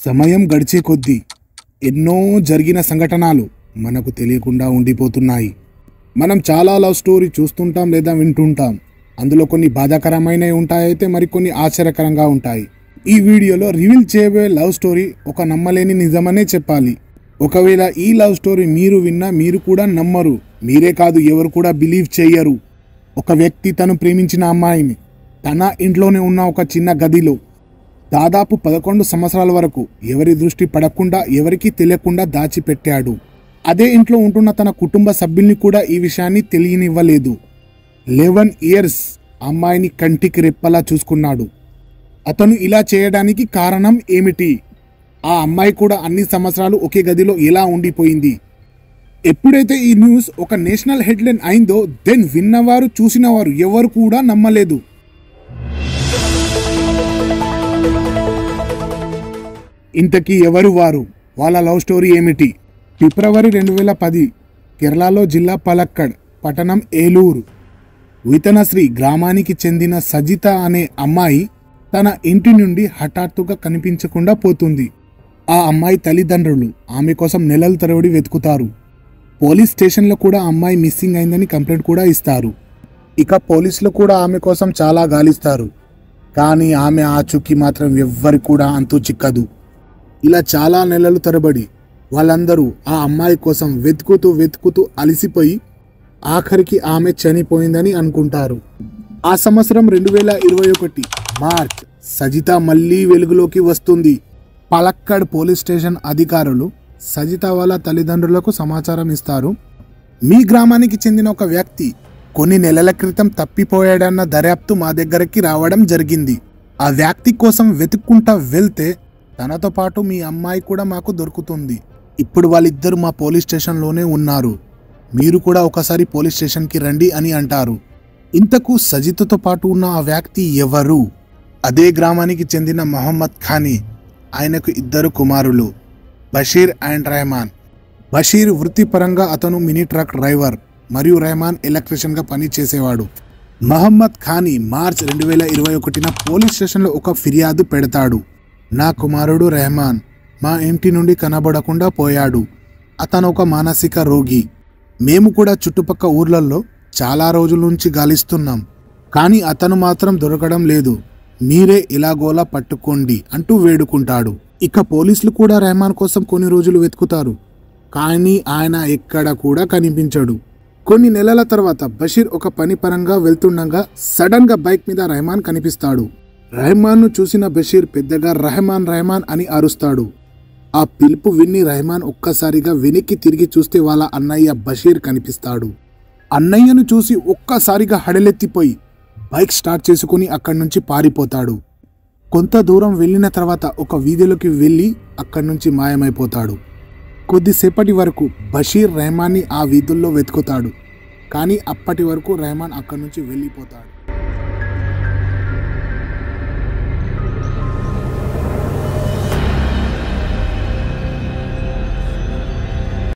సమయం గడిచే కొద్దీ ఎన్నో జరిగిన సంఘటనలు మనకు తెలియకుండా ఉండిపోతున్నాయి. మనం చాలా లవ్ స్టోరీ చూస్తుంటాం లేదా వింటుంటాం. అందులో కొన్ని బాధాకరమైనవి ఉంటాయి, అయితే మరికొన్ని ఆశ్చర్యకరంగా ఉంటాయి. ఈ వీడియోలో రివీల్ చేయబోయే లవ్ స్టోరీ ఒక నమ్మలేని నిజమనే చెప్పాలి. ఒకవేళ ఈ లవ్ స్టోరీ మీరు విన్నా మీరు కూడా నమ్మరు. మీరే కాదు, ఎవరు కూడా బిలీవ్ చేయరు. ఒక వ్యక్తి తను ప్రేమించిన అమ్మాయిని తన ఇంట్లోనే ఉన్న ఒక చిన్న గదిలో దాదాపు 11 సంవత్సరాల వరకు ఎవరి దృష్టి పడకుండా, ఎవరికీ తెలియకుండా దాచిపెట్టాడు. అదే ఇంట్లో ఉంటున్న తన కుటుంబ సభ్యుల్ని కూడా ఈ విషయాన్ని తెలియనివ్వలేదు. 11 ఇయర్స్ అమ్మాయిని కంటికి రెప్పలా చూసుకున్నాడు. అతను ఇలా చేయడానికి కారణం ఏమిటి? ఆ అమ్మాయి కూడా అన్ని సంవత్సరాలు ఒకే గదిలో ఎలా ఉండిపోయింది? ఎప్పుడైతే ఈ న్యూస్ ఒక నేషనల్ హెడ్లైన్ అయిందో, దెన్ విన్నవారు చూసినవారు ఎవరు కూడా నమ్మలేదు. ఇంతకీ ఎవరు వారు? వాళ్ళ లవ్ స్టోరీ ఏమిటి? ఫిబ్రవరి 2010 కేరళలో జిల్లా పలక్కడ్, పట్టణం ఏలూరు, వితనశ్రీ గ్రామానికి చెందిన సజిత అనే అమ్మాయి తన ఇంటి నుండి హఠాత్తుగా కనిపించకుండా పోతుంది. ఆ అమ్మాయి తల్లిదండ్రులు ఆమె కోసం నెలల తరబడి వెతుకుతారు. పోలీస్ స్టేషన్లో కూడా అమ్మాయి మిస్సింగ్ అయిందని కంప్లైంట్ కూడా ఇస్తారు. ఇక పోలీసులు కూడా ఆమె కోసం చాలా గాలిస్తారు. కానీ ఆమె ఆచూకీ మాత్రం ఎవ్వరి కూడా అంతు చిక్కదు. ఇలా చాలా నెలలు తరబడి వాళ్ళందరూ ఆ అమ్మాయి కోసం వెతుకుతూ అలసిపోయి ఆఖరికి ఆమె చనిపోయిందని అనుకుంటారు. ఆ సంవత్సరం 2021 మార్చ్ సజిత మళ్ళీ వెలుగులోకి వస్తుంది. పలక్కడ్ పోలీస్ స్టేషన్ అధికారులు సజిత వాళ్ళ తల్లిదండ్రులకు సమాచారం ఇస్తారు. మీ గ్రామానికి చెందిన ఒక వ్యక్తి కొన్ని నెలల క్రితం తప్పిపోయాడన్న దర్యాప్తు మా దగ్గరికి రావడం జరిగింది. ఆ వ్యక్తి కోసం వెతుక్కుంటా వెళ్తే తనతో పాటు మీ అమ్మాయి కూడా మాకు దొరుకుతుంది. ఇప్పుడు వాళ్ళిద్దరు మా పోలీస్ స్టేషన్లోనే ఉన్నారు. మీరు కూడా ఒకసారి పోలీస్ స్టేషన్కి రండి అని అంటారు. ఇంతకు సజితతో పాటు ఉన్న ఆ వ్యక్తి ఎవరు? అదే గ్రామానికి చెందిన మొహమ్మద్ ఖానీ. ఆయనకు 2 కుమారులు, బషీర్ అండ్ రెహమాన్. బషీర్ వృత్తిపరంగా అతను మినీ ట్రక్ డ్రైవర్ మరియు రెహమాన్ ఎలక్ట్రీషియన్గా పనిచేసేవాడు. మొహమ్మద్ ఖానీ మార్చ్ 2021 పోలీస్ స్టేషన్లో ఒక ఫిర్యాదు పెడతాడు. నా కుమారుడు రెహమాన్ మా ఇంటి నుండి కనబడకుండా పోయాడు. అతను ఒక మానసిక రోగి. మేము కూడా చుట్టుపక్క ఊర్లలో చాలా రోజుల నుంచి గాలిస్తున్నాం, కానీ అతను మాత్రం దొరకడం లేదు. మీరే ఇలాగోలా పట్టుకోండి అంటూ వేడుకుంటాడు. ఇక పోలీసులు కూడా రెహమాన్ కోసం కొన్ని రోజులు వెతుకుతారు, కానీ ఆయన ఎక్కడ కూడా కనిపించడు. కొన్ని నెలల తర్వాత బషీర్ ఒక పని పరంగా వెళ్తుండగా సడన్ గా బైక్ మీద రెహమాన్ కనిపిస్తాడు. రెహమాన్ను చూసిన బషీర్ పెద్దగా రెహమాన్ అని అరుస్తాడు. ఆ పిలుపు విని రెహమాన్ ఒక్కసారిగా వెనక్కి తిరిగి చూస్తే వాళ్ళ అన్నయ్య బషీర్ కనిపిస్తాడు. అన్నయ్యను చూసి ఒక్కసారిగా హడలెత్తిపోయి బైక్ స్టార్ట్ చేసుకుని అక్కడి నుంచి పారిపోతాడు. కొంత దూరం వెళ్ళిన తర్వాత ఒక వీధిలోకి వెళ్ళి అక్కడి నుంచి మాయమైపోతాడు. కొద్దిసేపటి వరకు బషీర్ రెహమాన్ని ఆ వీధుల్లో వెతుకుతాడు, కానీ అప్పటి వరకు రెహమాన్ అక్కడి నుంచి వెళ్ళిపోతాడు.